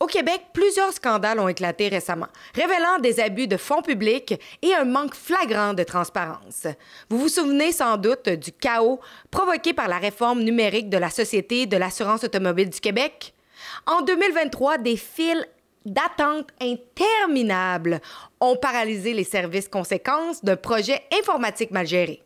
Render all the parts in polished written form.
Au Québec, plusieurs scandales ont éclaté récemment, révélant des abus de fonds publics et un manque flagrant de transparence. Vous vous souvenez sans doute du chaos provoqué par la réforme numérique de la Société de l'assurance automobile du Québec? En 2023, des files d'attente interminables ont paralysé les services, conséquence d'un projet informatique mal géré.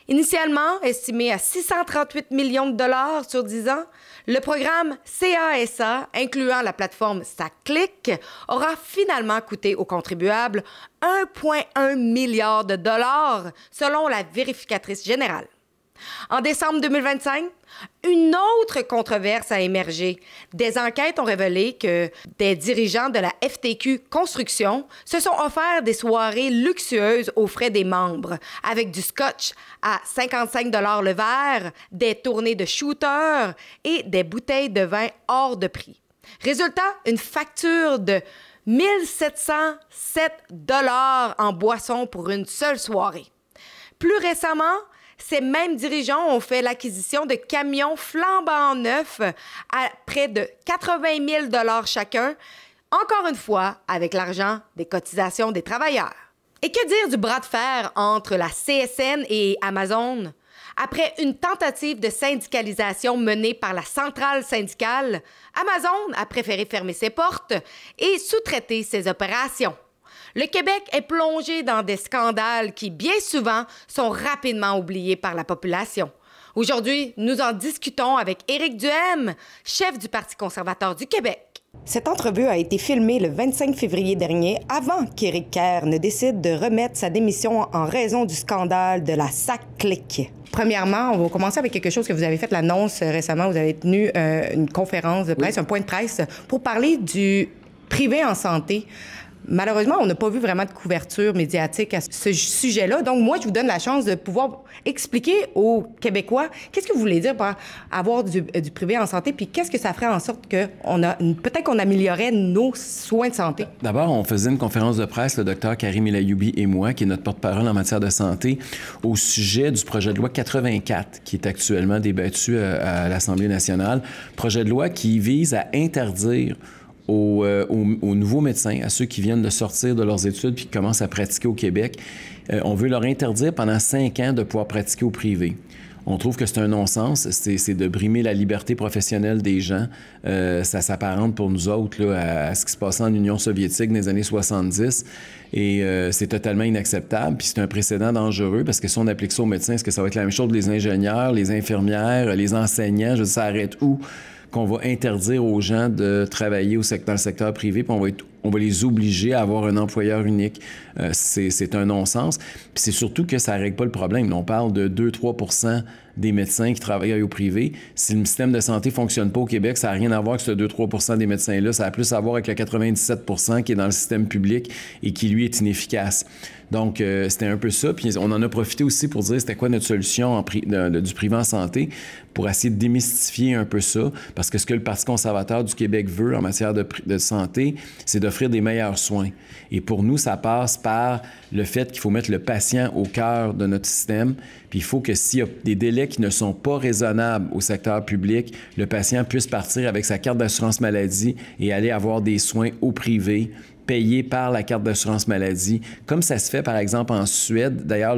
Initialement estimé à 638 millions de dollars sur 10 ans, le programme CASA, incluant la plateforme SACLIC, aura finalement coûté aux contribuables 1,1 milliard de dollars, selon la vérificatrice générale. En décembre 2025, une autre controverse a émergé. Des enquêtes ont révélé que des dirigeants de la FTQ Construction se sont offerts des soirées luxueuses aux frais des membres, avec du scotch à 55 $ le verre, des tournées de shooters et des bouteilles de vin hors de prix. Résultat, une facture de 1 707 $ en boisson pour une seule soirée. Plus récemment, ces mêmes dirigeants ont fait l'acquisition de camions flambant neufs à près de 80 000 $ chacun, encore une fois avec l'argent des cotisations des travailleurs. Et que dire du bras de fer entre la CSN et Amazon? Après une tentative de syndicalisation menée par la centrale syndicale, Amazon a préféré fermer ses portes et sous-traiter ses opérations. Le Québec est plongé dans des scandales qui, bien souvent, sont rapidement oubliés par la population. Aujourd'hui, nous en discutons avec Éric Duhaime, chef du Parti conservateur du Québec. Cette entrevue a été filmée le 25 février dernier, avant qu'Éric Kerr ne décide de remettre sa démission en raison du scandale de la SACLIC. Premièrement, on va commencer avec quelque chose que vous avez fait l'annonce récemment. Vous avez tenu une conférence de presse, un point de presse, pour parler du privé en santé. Malheureusement, on n'a pas vu vraiment de couverture médiatique à ce sujet-là. Donc, moi, je vous donne la chance de pouvoir expliquer aux Québécois qu'est-ce que vous voulez dire par avoir du privé en santé, puis qu'est-ce que ça ferait en sorte peut-être qu'on améliorerait nos soins de santé. D'abord, on faisait une conférence de presse, le docteur Karim Elayoubi et moi, qui est notre porte-parole en matière de santé, au sujet du projet de loi 84, qui est actuellement débattu à l'Assemblée nationale. Projet de loi qui vise à interdire aux nouveaux médecins, à ceux qui viennent de sortir de leurs études puis qui commencent à pratiquer au Québec. On veut leur interdire pendant 5 ans de pouvoir pratiquer au privé. On trouve que c'est un non-sens, c'est de brimer la liberté professionnelle des gens. Ça s'apparente pour nous autres là, à ce qui se passait en Union soviétique dans les années 70 et c'est totalement inacceptable. Puis c'est un précédent dangereux parce que si on applique ça aux médecins, est-ce que ça va être la même chose pour les ingénieurs, les infirmières, les enseignants? Je veux dire, ça arrête où? Qu'on va interdire aux gens de travailler dans le secteur privé, puis on va les obliger à avoir un employeur unique. C'est un non-sens. Puis c'est surtout que ça ne règle pas le problème. On parle de 2-3 % des médecins qui travaillent au privé. Si le système de santé ne fonctionne pas au Québec, ça n'a rien à voir avec ce 2-3 % des médecins-là. Ça a plus à voir avec le 97 % qui est dans le système public et qui, lui, est inefficace. Donc, c'était un peu ça. Puis on en a profité aussi pour dire c'était quoi notre solution du privé en santé pour essayer de démystifier un peu ça. Parce que ce que le Parti conservateur du Québec veut en matière de santé, c'est d'offrir des meilleurs soins. Et pour nous, ça passe par le fait qu'il faut mettre le patient au cœur de notre système. Puis il faut que s'il y a des délais qui ne sont pas raisonnables au secteur public, le patient puisse partir avec sa carte d'assurance maladie et aller avoir des soins au privé, payés par la carte d'assurance maladie, comme ça se fait, par exemple, en Suède. D'ailleurs,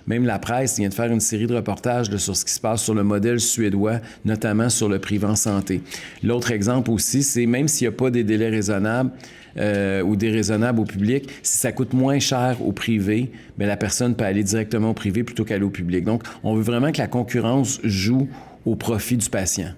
même la presse vient de faire une série de reportages là, sur ce qui se passe sur le modèle suédois, notamment sur le privé en santé. L'autre exemple aussi, c'est même s'il n'y a pas des délais raisonnables ou déraisonnables au public, si ça coûte moins cher au privé, bien, la personne peut aller directement au privé plutôt qu'aller au public. Donc, on veut vraiment que la concurrence joue au profit du patient.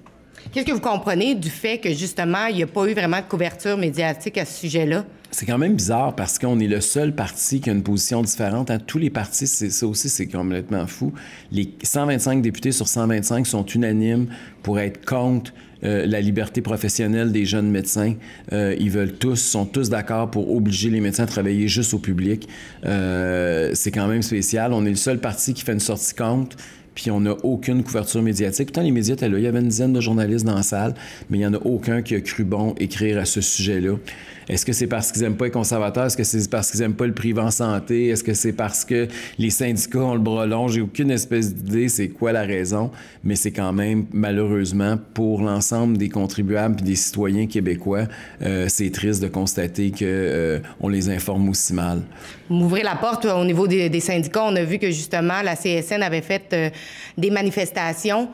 Qu'est-ce que vous comprenez du fait que, justement, il n'y a pas eu vraiment de couverture médiatique à ce sujet-là? C'est quand même bizarre parce qu'on est le seul parti qui a une position différente. Tous les partis, ça aussi, c'est complètement fou. Les 125 députés sur 125 sont unanimes pour être contre la liberté professionnelle des jeunes médecins. Sont tous d'accord pour obliger les médecins à travailler juste au public. C'est quand même spécial. On est le seul parti qui fait une sortie contre. Puis on n'a aucune couverture médiatique. Pourtant, les médias étaient là. Il y avait une dizaine de journalistes dans la salle, mais il n'y en a aucun qui a cru bon écrire à ce sujet-là. Est-ce que c'est parce qu'ils n'aiment pas les conservateurs? Est-ce que c'est parce qu'ils n'aiment pas le privé en santé? Est-ce que c'est parce que les syndicats ont le bras long? J'ai aucune espèce d'idée c'est quoi la raison, mais c'est quand même, malheureusement, pour l'ensemble des contribuables et des citoyens québécois, c'est triste de constater qu'on les informe aussi mal. Vous m'ouvrez la porte au niveau des syndicats. On a vu que, justement, la CSN avait fait des manifestations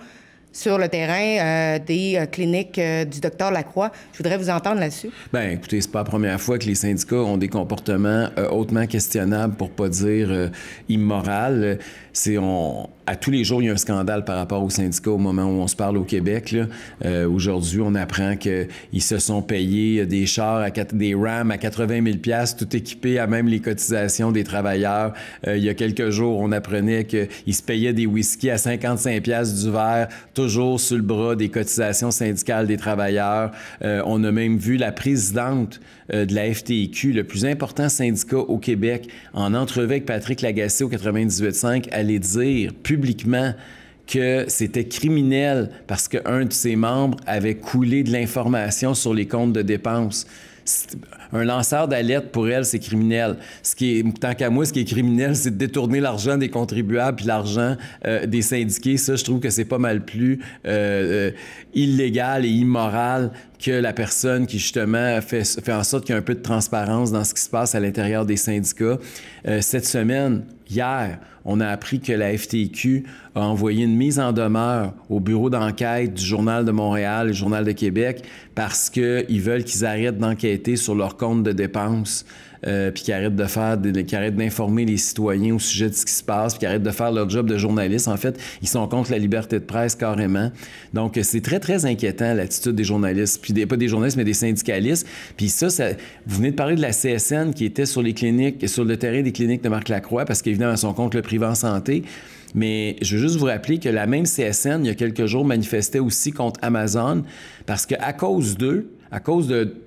sur le terrain des cliniques du Dr Lacroix. Je voudrais vous entendre là-dessus. Bien, écoutez, c'est pas la première fois que les syndicats ont des comportements hautement questionnables, pour pas dire immoral. À tous les jours, il y a un scandale par rapport aux syndicats au moment où on se parle au Québec. Aujourd'hui, on apprend qu'ils se sont payés des chars, des Ram à 80 000 $, tout équipés à même les cotisations des travailleurs. Il y a quelques jours, on apprenait qu'ils se payaient des whisky à 55 $ du verre, toujours sur le bras des cotisations syndicales des travailleurs. On a même vu la présidente de la FTQ, le plus important syndicat au Québec, en entrevue avec Patrick Lagacé au 98.5, aller dire publiquement que c'était criminel parce qu'un de ses membres avait coulé de l'information sur les comptes de dépenses. Un lanceur d'alerte, pour elle, c'est criminel. Tant qu'à moi, ce qui est criminel, c'est de détourner l'argent des contribuables puis l'argent des syndiqués. Ça, je trouve que c'est pas mal plus illégal et immoral que la personne qui, justement, fait en sorte qu'il y a un peu de transparence dans ce qui se passe à l'intérieur des syndicats. Cette semaine, hier, on a appris que la FTQ a envoyé une mise en demeure au bureau d'enquête du Journal de Montréal et du Journal de Québec parce qu'ils veulent qu'ils arrêtent d'enquêter sur leur compte de dépenses, puis qu'ils arrêtent d'informer les citoyens au sujet de ce qui se passe, puis qu'ils arrêtent de faire leur job de journaliste. En fait, ils sont contre la liberté de presse carrément. Donc, c'est très, très inquiétant, l'attitude des journalistes, puis pas des journalistes, mais des syndicalistes. Puis ça, vous venez de parler de la CSN qui était sur les cliniques, sur le terrain des cliniques de Marc Lacroix, parce qu'évidemment, elles sont contre le privé en santé. Mais je veux juste vous rappeler que la même CSN, il y a quelques jours, manifestait aussi contre Amazon parce qu'à cause d'eux, à cause de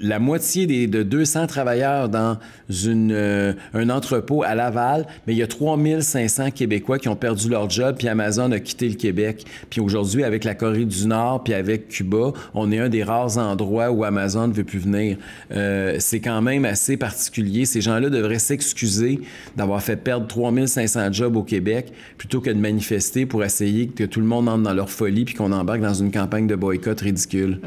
la moitié de 200 travailleurs dans un entrepôt à Laval, mais il y a 3500 Québécois qui ont perdu leur job, puis Amazon a quitté le Québec. Puis aujourd'hui, avec la Corée du Nord, puis avec Cuba, on est un des rares endroits où Amazon ne veut plus venir. C'est quand même assez particulier. Ces gens-là devraient s'excuser d'avoir fait perdre 3500 jobs au Québec plutôt que de manifester pour essayer que tout le monde entre dans leur folie puis qu'on embarque dans une campagne de boycott ridicule.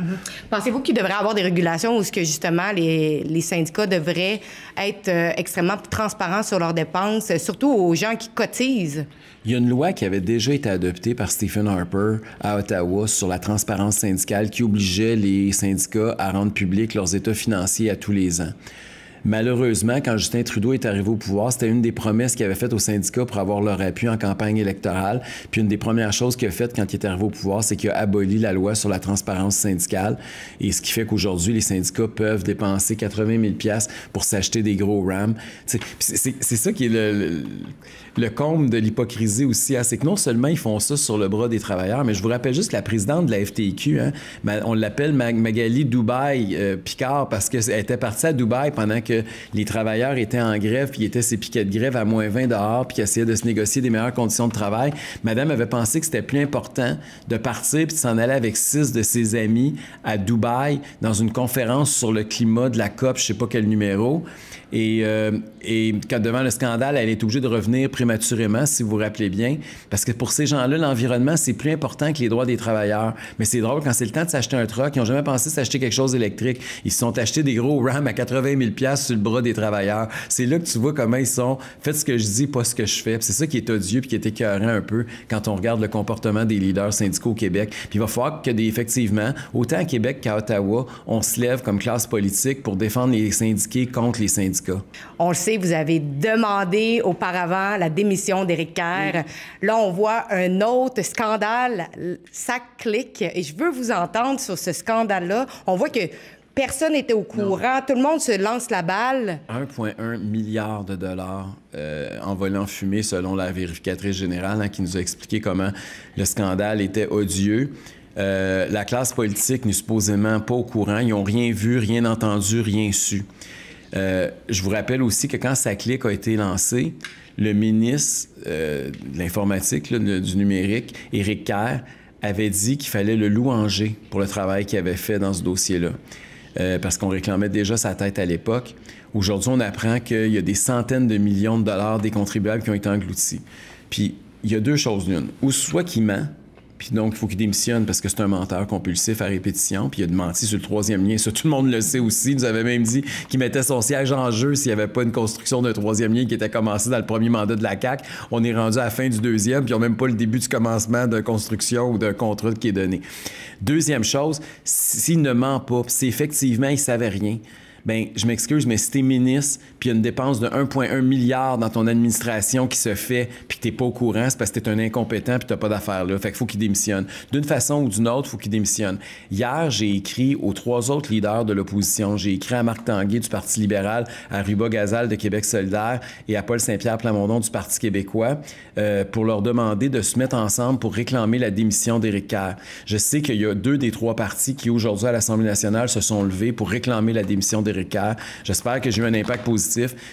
Pensez-vous qu'il devrait y avoir des régulations où que justement les syndicats devraient être extrêmement transparents sur leurs dépenses, surtout aux gens qui cotisent? Il y a une loi qui avait déjà été adoptée par Stephen Harper à Ottawa sur la transparence syndicale qui obligeait les syndicats à rendre publics leurs états financiers à tous les ans. Malheureusement, quand Justin Trudeau est arrivé au pouvoir, c'était une des promesses qu'il avait faites aux syndicats pour avoir leur appui en campagne électorale. Puis une des premières choses qu'il a faites quand il est arrivé au pouvoir, c'est qu'il a aboli la loi sur la transparence syndicale. Et ce qui fait qu'aujourd'hui, les syndicats peuvent dépenser 80 000 $ pour s'acheter des gros Ram. C'est ça qui est le comble de l'hypocrisie aussi. Hein? C'est que non seulement ils font ça sur le bras des travailleurs, mais je vous rappelle juste que la présidente de la FTQ, hein, on l'appelle Magali Dubaï Picard parce qu'elle était partie à Dubaï pendant que les travailleurs étaient en grève, puis étaient ces piquets de grève à -20 dehors, puis qui essayaient de se négocier des meilleures conditions de travail. Madame avait pensé que c'était plus important de partir puis de s'en aller avec 6 de ses amis à Dubaï dans une conférence sur le climat de la COP, je sais pas quel numéro. Et quand devant le scandale, elle est obligée de revenir prématurément, si vous vous rappelez bien, parce que pour ces gens-là, l'environnement, c'est plus important que les droits des travailleurs. Mais c'est drôle, quand c'est le temps de s'acheter un truck, ils n'ont jamais pensé s'acheter quelque chose d'électrique. Ils se sont achetés des gros Ram à 80 000 $ sur le bras des travailleurs. C'est là que tu vois comment ils sont. Faites ce que je dis, pas ce que je fais. Puis c'est ça qui est odieux puis qui est écœurant un peu quand on regarde le comportement des leaders syndicaux au Québec. Puis il va falloir que, effectivement, autant à Québec qu'à Ottawa, on se lève comme classe politique pour défendre les syndiqués contre les syndicats. On le sait, vous avez demandé auparavant la démission d'Éric Kerr. Oui. Là, on voit un autre scandale. Ça clique. Et je veux vous entendre sur ce scandale-là. On voit que personne n'était au courant. Non. Tout le monde se lance la balle. 1,1 milliard de dollars envolés en fumée, selon la vérificatrice générale, hein, qui nous a expliqué comment le scandale était odieux. La classe politique n'est supposément pas au courant. Ils n'ont rien vu, rien entendu, rien su. Je vous rappelle aussi que quand SACLIC a été lancé, le ministre de l'Informatique, du numérique, Éric Kerr, avait dit qu'il fallait le louanger pour le travail qu'il avait fait dans ce dossier-là. parce qu'on réclamait déjà sa tête à l'époque. Aujourd'hui, on apprend qu'il y a des centaines de millions de dollars des contribuables qui ont été engloutis. Puis, il y a deux choses l'une. Ou soit qu'il ment, puis donc, il faut qu'il démissionne parce que c'est un menteur compulsif à répétition. Puis il a menti sur le troisième lien. Ça, tout le monde le sait aussi. Il nous avait même dit qu'il mettait son siège en jeu s'il n'y avait pas une construction d'un troisième lien qui était commencée dans le premier mandat de la CAQ. On est rendu à la fin du deuxième, puis ils n'ont même pas le début du commencement d'une construction ou d'un contrat qui est donné. Deuxième chose, s'il ne ment pas, puis si effectivement il ne savait rien, bien, je m'excuse, mais si t'es ministre, puis il y a une dépense de 1,1 milliard dans ton administration qui se fait, puis que t'es pas au courant, c'est parce que t'es un incompétent puis t'as pas d'affaires là. Fait qu'il faut qu'il démissionne. D'une façon ou d'une autre, il faut qu'il démissionne. Hier, j'ai écrit aux 3 autres leaders de l'opposition. J'ai écrit à Marc Tanguay du Parti libéral, à Ruba Gazal de Québec solidaire et à Paul Saint-Pierre Plamondon du Parti québécois pour leur demander de se mettre ensemble pour réclamer la démission d'Éric Kerr. Je sais qu'il y a 2 des 3 partis qui, aujourd'hui, à l'Assemblée nationale, se sont levés pour réclamer la démission d'Éric Kerr. J'espère que j'ai eu un impact positif.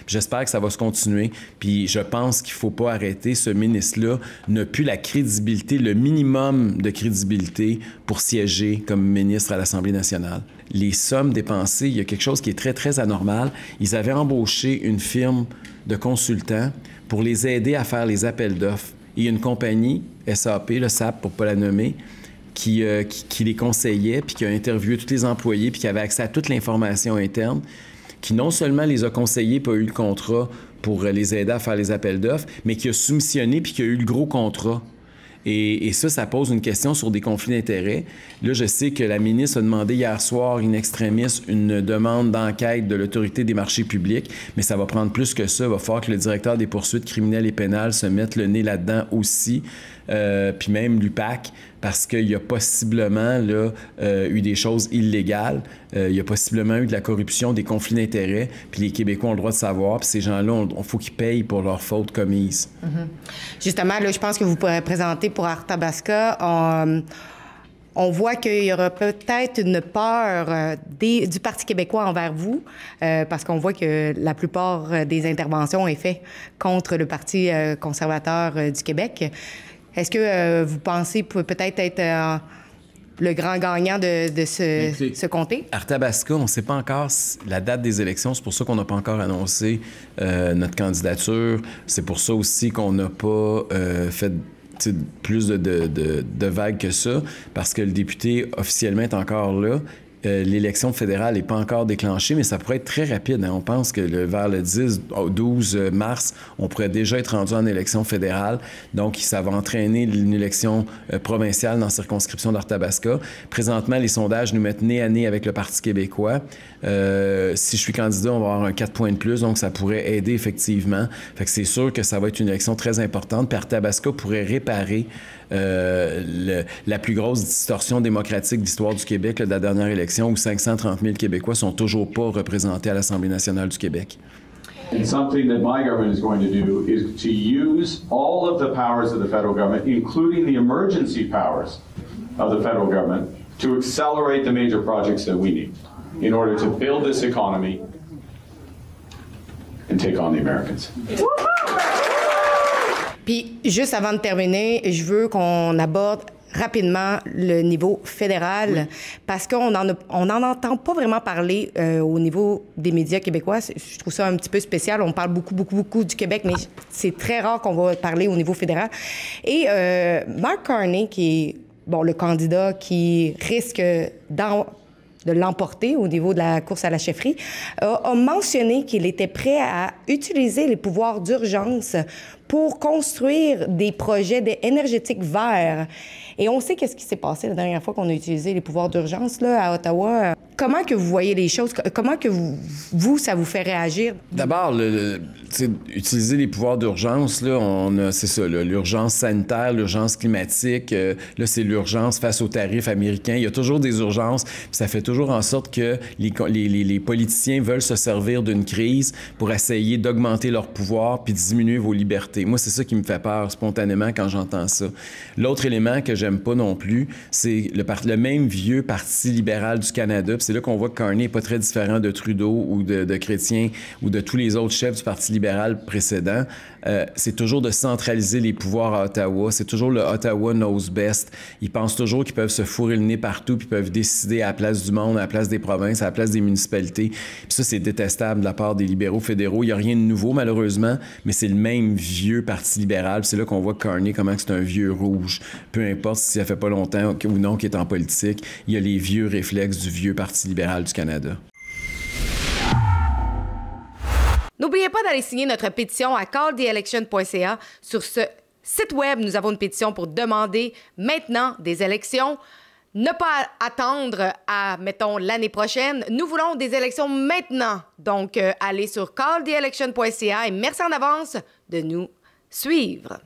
J'espère que ça va se continuer. Puis je pense qu'il ne faut pas arrêter. Ce ministre-là n'a plus la crédibilité, le minimum de crédibilité pour siéger comme ministre à l'Assemblée nationale. Les sommes dépensées, il y a quelque chose qui est très, très anormal. Ils avaient embauché une firme de consultants pour les aider à faire les appels d'offres. Il y a une compagnie, SAP, le SAP pour ne pas la nommer, qui les conseillait, puis qui a interviewé tous les employés, puis qui avait accès à toute l'information interne, qui non seulement les a conseillés, pas eu le contrat pour les aider à faire les appels d'offres, mais qui a soumissionné, puis qui a eu le gros contrat. Et ça pose une question sur des conflits d'intérêts. Là, je sais que la ministre a demandé hier soir, in extremis, une demande d'enquête de l'Autorité des marchés publics, mais ça va prendre plus que ça. Il va falloir que le directeur des poursuites criminelles et pénales se mette le nez là-dedans aussi, puis même l'UPAC, parce qu'il y a possiblement là, eu des choses illégales, il y a possiblement eu de la corruption, des conflits d'intérêts, puis les Québécois ont le droit de savoir, puis ces gens-là, il faut qu'ils payent pour leurs fautes commises. Mm-hmm. Justement, là, je pense que vous pourrez présenter pour Arthabasca, on voit qu'il y aura peut-être une peur du Parti québécois envers vous, parce qu'on voit que la plupart des interventions est faite contre le Parti conservateur du Québec. Est-ce que vous pensez peut-être être le grand gagnant de ce comté? Arthabasca, on ne sait pas encore la date des élections. C'est pour ça qu'on n'a pas encore annoncé notre candidature. C'est pour ça aussi qu'on n'a pas fait plus de vagues que ça, parce que le député officiellement est encore là. L'élection fédérale n'est pas encore déclenchée, mais ça pourrait être très rapide. Hein. On pense que vers le 10-12 mars, on pourrait déjà être rendu en élection fédérale. Donc, ça va entraîner une élection provinciale dans la circonscription d'Arthabasca. Présentement, les sondages nous mettent nez à nez avec le Parti québécois. Si je suis candidat, on va avoir un 4 points de plus, donc ça pourrait aider effectivement. Fait que c'est sûr que ça va être une élection très importante. Puis Arthabasca pourrait réparer la plus grosse distorsion démocratique de l'histoire du Québec, là, de la dernière élection, où 530 000 Québécois sont toujours pas représentés à l'Assemblée nationale du Québec. And something that my government is going to do is to use all of the powers of the federal government, including the emergency powers of the federal government, to accelerate the major projects that we need in order to build this economy and take on the Americans. Puis, juste avant de terminer, je veux qu'on aborde rapidement le niveau fédéral, parce qu'on n'en entend pas vraiment parler au niveau des médias québécois. Je trouve ça un petit peu spécial. On parle beaucoup du Québec, mais c'est très rare qu'on va parler au niveau fédéral. Et Mark Carney, qui est le candidat qui risque de l'emporter au niveau de la course à la chefferie, a mentionné qu'il était prêt à utiliser les pouvoirs d'urgence pour construire des projets énergétiques verts. Et on sait qu'est-ce qui s'est passé la dernière fois qu'on a utilisé les pouvoirs d'urgence là, à Ottawa. Comment que vous voyez les choses? Comment que vous ça vous fait réagir? D'abord, utiliser les pouvoirs d'urgence, là, c'est ça, l'urgence sanitaire, l'urgence climatique, là, c'est l'urgence face aux tarifs américains. Il y a toujours des urgences, puis ça fait toujours en sorte que les politiciens veulent se servir d'une crise pour essayer d'augmenter leur pouvoir puis diminuer vos libertés. Moi, c'est ça qui me fait peur spontanément quand j'entends ça. L'autre élément que j'aime pas non plus, c'est le même vieux Parti libéral du Canada. Puis c'est là qu'on voit que Carney n'est pas très différent de Trudeau ou de Chrétien ou de tous les autres chefs du Parti libéral précédent. c'est toujours de centraliser les pouvoirs à Ottawa. C'est toujours le Ottawa knows best. Ils pensent toujours qu'ils peuvent se fourrer le nez partout puis peuvent décider à la place du monde, à la place des provinces, à la place des municipalités. Puis ça, c'est détestable de la part des libéraux fédéraux. Il n'y a rien de nouveau, malheureusement, mais c'est le même vieux Parti libéral. Puis c'est là qu'on voit Carney, comment c'est un vieux rouge. Peu importe si ça fait pas longtemps ou non qu'il est en politique, il y a les vieux réflexes du vieux Parti libéral du Canada. N'oubliez pas d'aller signer notre pétition à calltheelection.ca. Sur ce site web, nous avons une pétition pour demander maintenant des élections. Ne pas attendre à, mettons, l'année prochaine. Nous voulons des élections maintenant. Donc, allez sur calltheelection.ca et merci en avance de nous suivre.